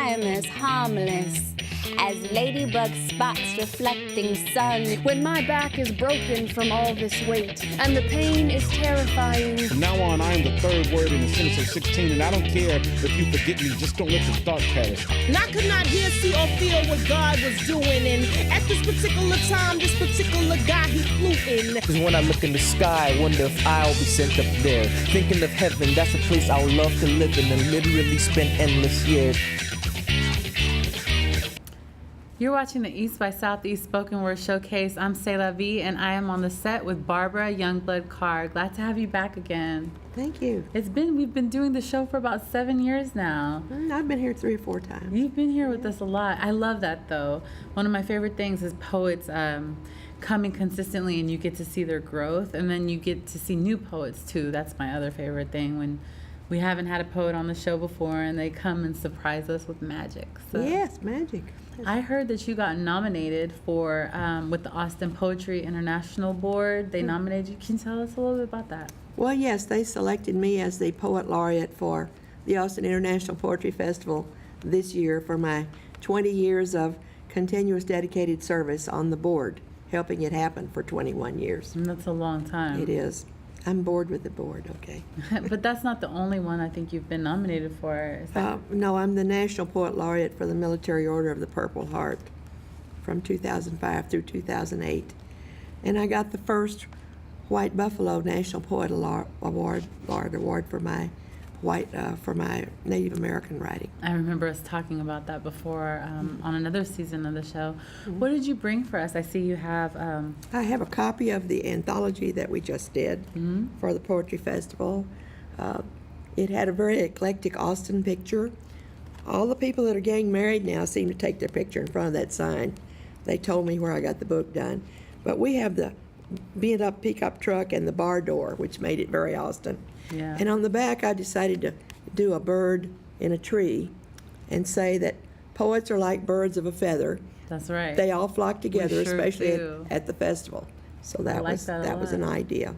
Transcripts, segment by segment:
am as harmless as ladybug spots reflecting sun. When my back is broken from all this weight, and the pain is terrifying. From now on, I am the third word in a sentence of 16, and I don't care if you forget me, just don't let your thoughts perish. And I could not hear, see, or feel what God was doing. And at this particular time, this particular guy, he flew in. Cause when I look in the sky, I wonder if I'll be sent up there. Thinking of heaven, that's a place I would love to live in and literally spend endless years. You're watching the East by Southeast Spoken Word Showcase. I'm Selah V, and I am on the set with Barbara Youngblood Carr. Glad to have you back again. Thank you. We've been doing the show for about 7 years now. I've been here 3 or 4 times. You've been here with us a lot. I love that, though. One of my favorite things is poets coming consistently, and you get to see their growth, and then you get to see new poets, too. That's my other favorite thing, when we haven't had a poet on the show before, and they come and surprise us with magic. So. Yes, magic. I heard that you got nominated for with the Austin Poetry International Board. They nominated you. Can you tell us a little bit about that? Well, yes, they selected me as the poet laureate for the Austin International Poetry Festival this year for my 20 years of continuous dedicated service on the board, helping it happen for 21 years. And that's a long time. It is. I'm bored with the board, okay. But that's not the only one I think you've been nominated for. Is that... No, I'm the National Poet Laureate for the Military Order of the Purple Heart from 2005 through 2008. And I got the first White Buffalo National Poet Award for my Native American writing. I remember us talking about that before on another season of the show. Mm-hmm. What did you bring for us? I see you have... I have a copy of the anthology that we just did for the Poetry Festival. It had a very eclectic Austin picture. All the people that are getting married now seem to take their picture in front of that sign. They told me where I got the book done. But we have the beat-up pickup truck and the bar door, which made it very Austin. Yeah. And on the back, I decided to do a bird in a tree and say that poets are like birds of a feather. That's right. They all flock together, sure especially at the festival. So that was an idea.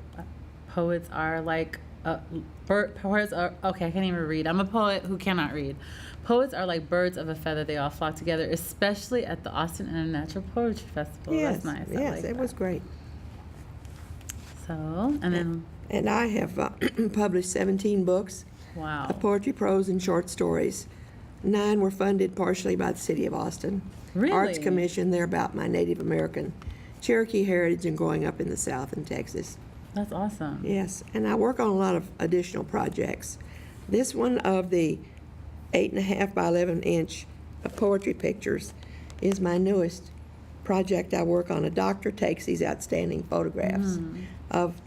Poets are like poets are okay. I can't even read. I'm a poet who cannot read. Poets are like birds of a feather. They all flock together, especially at the Austin International Poetry Festival. Yes, that's nice. Yes, it was great. So, and then. And I have published 17 books of poetry, prose, and short stories. 9 were funded partially by the City of Austin. Really? Arts Commission. They're about my Native American Cherokee heritage and growing up in the South in Texas. That's awesome. Yes, and I work on a lot of additional projects. This one of the 8.5 by 11 inch poetry pictures is my newest project. I work on. A doctor takes these outstanding photographs of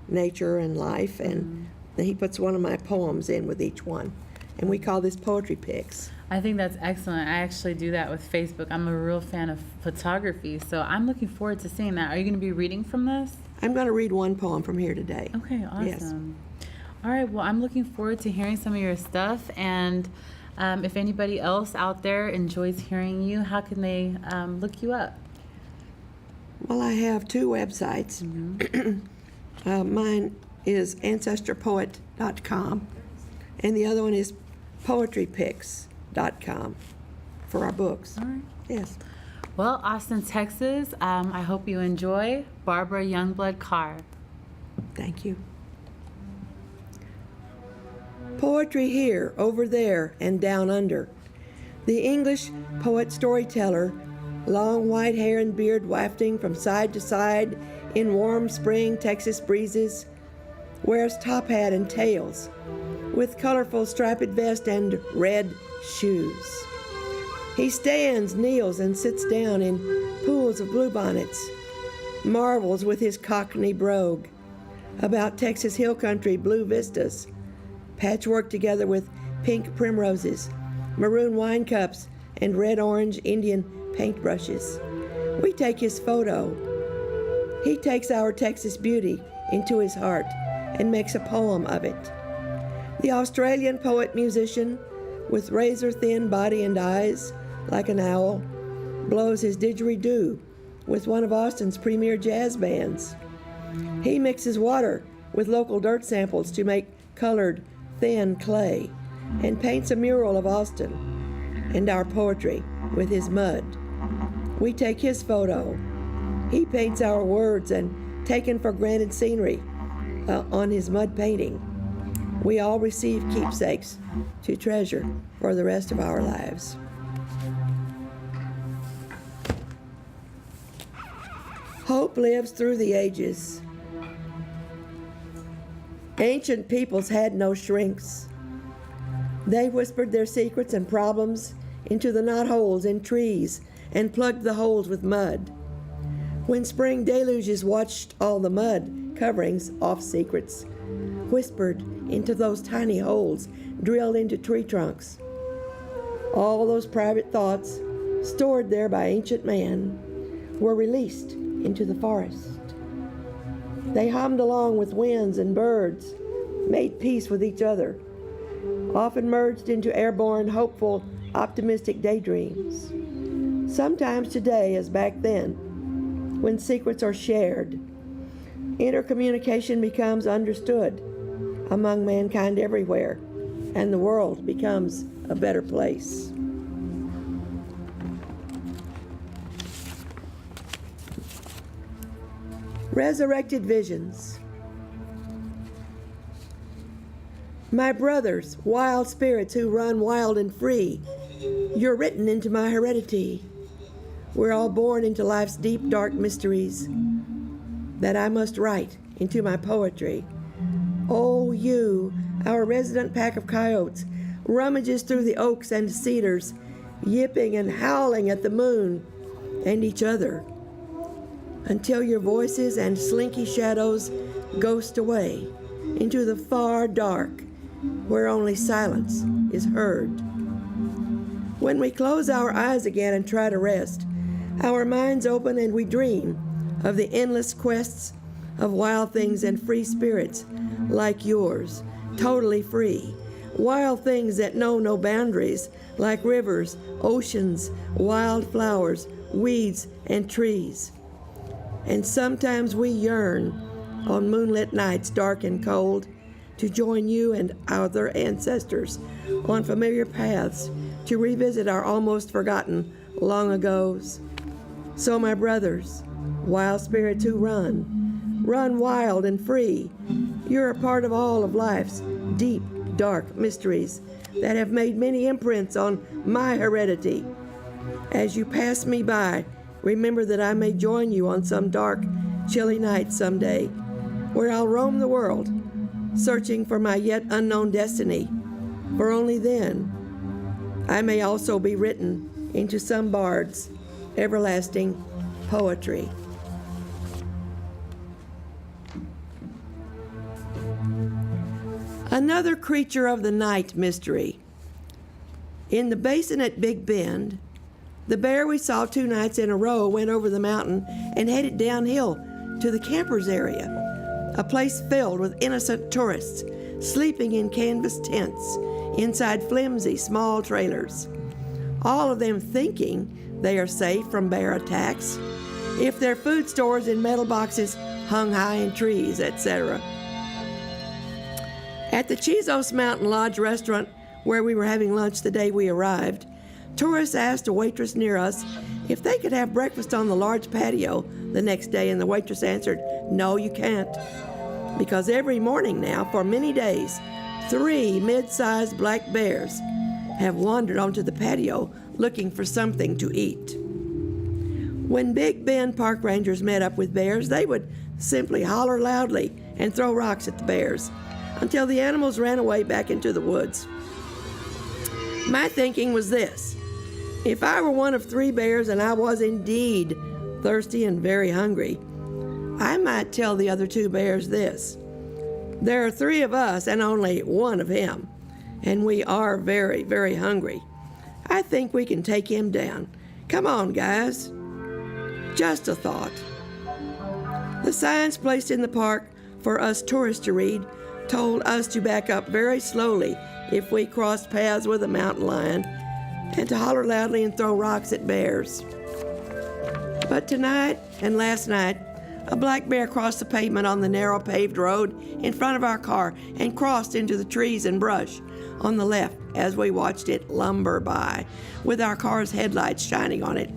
nature and life, and he puts one of my poems in with each one, and we call this Poetry Pics. I think that's excellent. I actually do that with Facebook. I'm a real fan of photography, so I'm looking forward to seeing that. Are you going to be reading from this? I'm going to read one poem from here today. Okay, awesome. Yes. All right, well, I'm looking forward to hearing some of your stuff, and if anybody else out there enjoys hearing you, how can they look you up? Well, I have 2 websites. Mine is ancestorpoet.com, and the other one is poetrypics.com for our books. All right. Yes. Well, Austin, Texas, I hope you enjoy Barbara Youngblood Carr. Thank you. Poetry here, over there, and down under. The English poet storyteller, long white hair and beard wafting from side to side in warm spring Texas breezes, wears top hat and tails, with colorful striped vest and red shoes. He stands, kneels, and sits down in pools of bluebonnets, marvels with his Cockney brogue about Texas hill country blue vistas, patchwork together with pink primroses, maroon wine cups, and red-orange Indian paintbrushes. We take his photo. He takes our Texas beauty into his heart and makes a poem of it. The Australian poet-musician, with razor-thin body and eyes, like an owl, blows his didgeridoo with one of Austin's premier jazz bands. He mixes water with local dirt samples to make colored, thin clay and paints a mural of Austin. and our poetry with his mud. We take his photo. He paints our words and taken for granted scenery on his mud painting. We all receive keepsakes to treasure for the rest of our lives. Hope lives through the ages. Ancient peoples had no shrinks. They whispered their secrets and problems into the knotholes in trees and plugged the holes with mud. When spring deluges watched all the mud coverings off secrets, whispered into those tiny holes drilled into tree trunks. All those private thoughts, stored there by ancient man, were released into the forest. They hummed along with winds and birds, made peace with each other, often merged into airborne, hopeful, optimistic daydreams. Sometimes today, as back then, when secrets are shared, intercommunication becomes understood among mankind everywhere, and the world becomes a better place. Resurrected visions. My brothers, wild spirits who run wild and free, you're written into my heredity. We're all born into life's deep, dark mysteries that I must write into my poetry. Oh, you, our resident pack of coyotes, rummages through the oaks and cedars, yipping and howling at the moon and each other, until your voices and slinky shadows ghost away into the far dark where only silence is heard. When we close our eyes again and try to rest, our minds open and we dream of the endless quests of wild things and free spirits like yours, totally free. Wild things that know no boundaries, like rivers, oceans, wild flowers, weeds, and trees. And sometimes we yearn on moonlit nights dark and cold to join you and other ancestors on familiar paths to revisit our almost forgotten long agos. So my brothers, wild spirits who run wild and free, you're a part of all of life's deep, dark mysteries that have made many imprints on my heredity. As you pass me by, remember that I may join you on some dark, chilly night someday, where I'll roam the world, searching for my yet unknown destiny, for only then I may also be written into some bard's everlasting poetry. Another creature of the night mystery. In the basin at Big Bend, the bear we saw 2 nights in a row went over the mountain and headed downhill to the campers area, a place filled with innocent tourists sleeping in canvas tents inside flimsy small trailers, all of them thinking they are safe from bear attacks if their food stores in metal boxes hung high in trees, etc. At the Chizos Mountain Lodge restaurant where we were having lunch the day we arrived, tourists asked a waitress near us if they could have breakfast on the large patio the next day, and the waitress answered, "No, you can't." Because every morning now, for many days, 3 mid-sized black bears have wandered onto the patio looking for something to eat. When Big Bend park rangers met up with bears, they would simply holler loudly and throw rocks at the bears until the animals ran away back into the woods. My thinking was this: if I were one of 3 bears and I was indeed thirsty and very hungry, I might tell the other 2 bears this: there are 3 of us and only 1 of him, and we are very, very hungry. I think we can take him down. Come on, guys. Just a thought. The signs placed in the park for us tourists to read told us to back up very slowly if we crossed paths with a mountain lion, and to holler loudly and throw rocks at bears. But tonight and last night, A black bear crossed the pavement on the narrow paved road in front of our car and crossed into the trees and brush on the left as we watched it lumber by, with our car's headlights shining on it.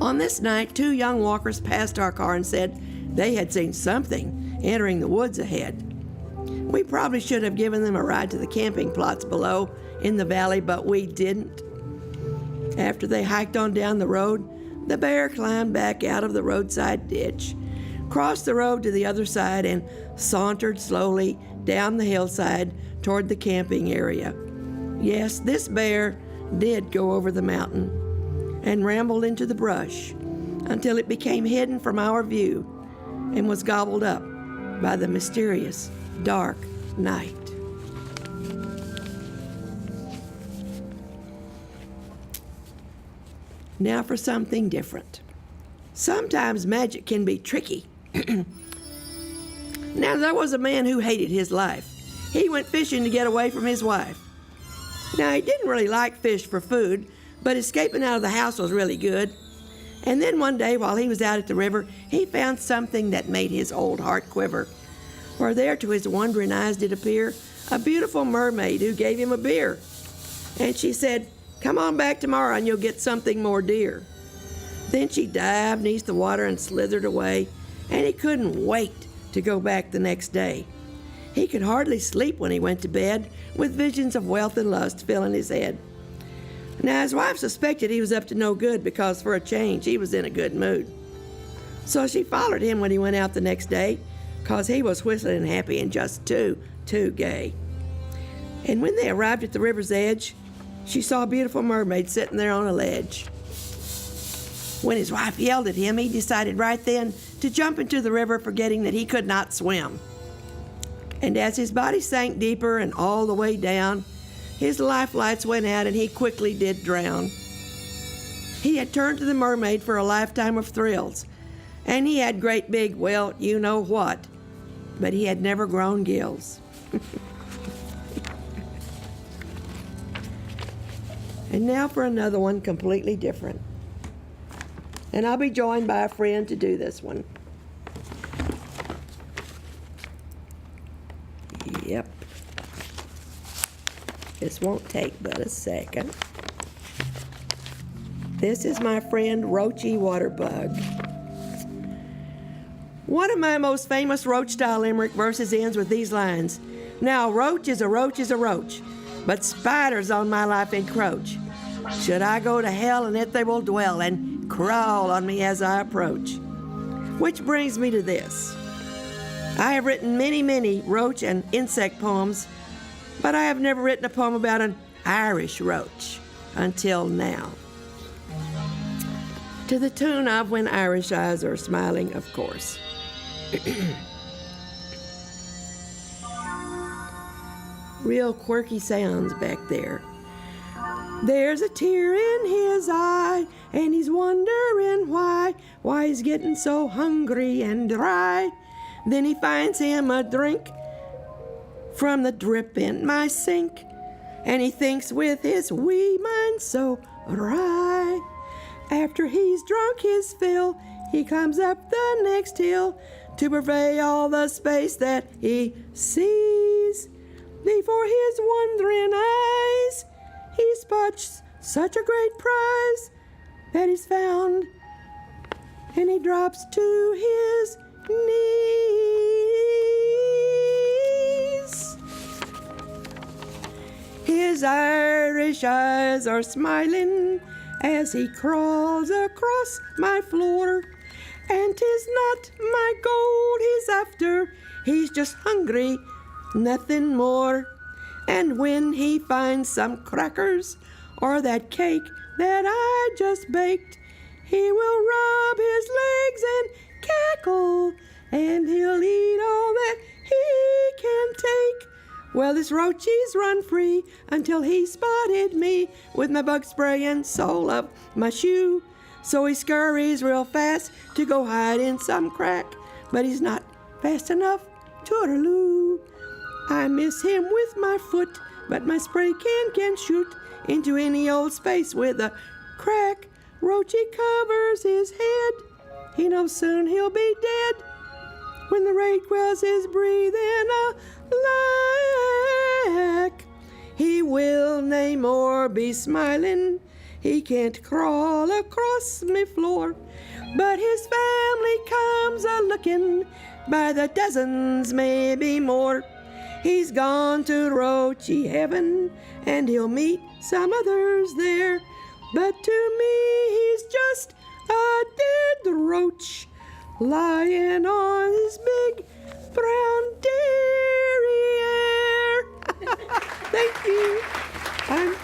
On this night, 2 young walkers passed our car and said they had seen something entering the woods ahead. We probably should have given them a ride to the camping plots below in the valley, but we didn't. After they hiked on down the road, the bear climbed back out of the roadside ditch, crossed the road to the other side, and sauntered slowly down the hillside toward the camping area. Yes, this bear did go over the mountain and rambled into the brush until it became hidden from our view and was gobbled up by the mysterious, dark night. Now for something different. Sometimes magic can be tricky. Now, there was a man who hated his life. He went fishing to get away from his wife. Now, he didn't really like fish for food, but escaping out of the house was really good. And then one day, while he was out at the river, he found something that made his old heart quiver. For there, to his wondering eyes, did appear a beautiful mermaid who gave him a beer. And she said, "Come on back tomorrow and you'll get something more dear." Then she dived beneath the water and slithered away, and he couldn't wait to go back the next day. He could hardly sleep when he went to bed, with visions of wealth and lust filling his head. Now, his wife suspected he was up to no good because, for a change, he was in a good mood. So she followed him when he went out the next day, because he was whistling and happy and just too gay. And when they arrived at the river's edge, she saw a beautiful mermaid sitting there on a ledge. When his wife yelled at him, he decided right then to jump into the river, forgetting that he could not swim. And as his body sank deeper and all the way down, his life lights went out and he quickly did drown. He had turned to the mermaid for a lifetime of thrills, and he had great big, well, you know what, but he had never grown gills. And now for another one completely different. And I'll be joined by a friend to do this one. Yep. This won't take but a second. This is my friend Roachy Waterbug. One of my most famous Roach-style limerick verses ends with these lines. "Now roach is a roach is a roach, but spiders on my life encroach. Should I go to hell, and it they will dwell and crawl on me as I approach." Which brings me to this. I have written many roach and insect poems, but I have never written a poem about an Irish roach until now. To the tune of "When Irish Eyes Are Smiling," of course. Real quirky sounds back there. There's a tear in his eye, and he's wondering why he's getting so hungry and dry. Then he finds him a drink from the drip in my sink, and he thinks with his wee mind so wry. After he's drunk his fill, he climbs up the next hill to purvey all the space that he sees. Before his wondering eyes, he spots such a great prize that he's found, and he drops to his knees. His Irish eyes are smiling as he crawls across my floor, and 'tis not my gold he's after, he's just hungry, nothing more. And when he finds some crackers or that cake that I just baked, he will rub his legs and cackle, and he'll eat all that he can take. Well, this roachie's run free until he spotted me with my bug spray and sole of my shoe. So he scurries real fast to go hide in some crack, but he's not fast enough, toodaloo. I miss him with my foot, but my spray can shoot into any old space with a crack. Roachy covers his head he knows soon he'll be dead. When the red grass is breathing alack, he will nae more be smiling. He can't crawl across me floor, but his family comes a-looking by the dozens, maybe more. He's gone to Roachy heaven, and he'll meet some others there. But to me, he's just a dead roach lying on his big brown derriere. Thank you. I'm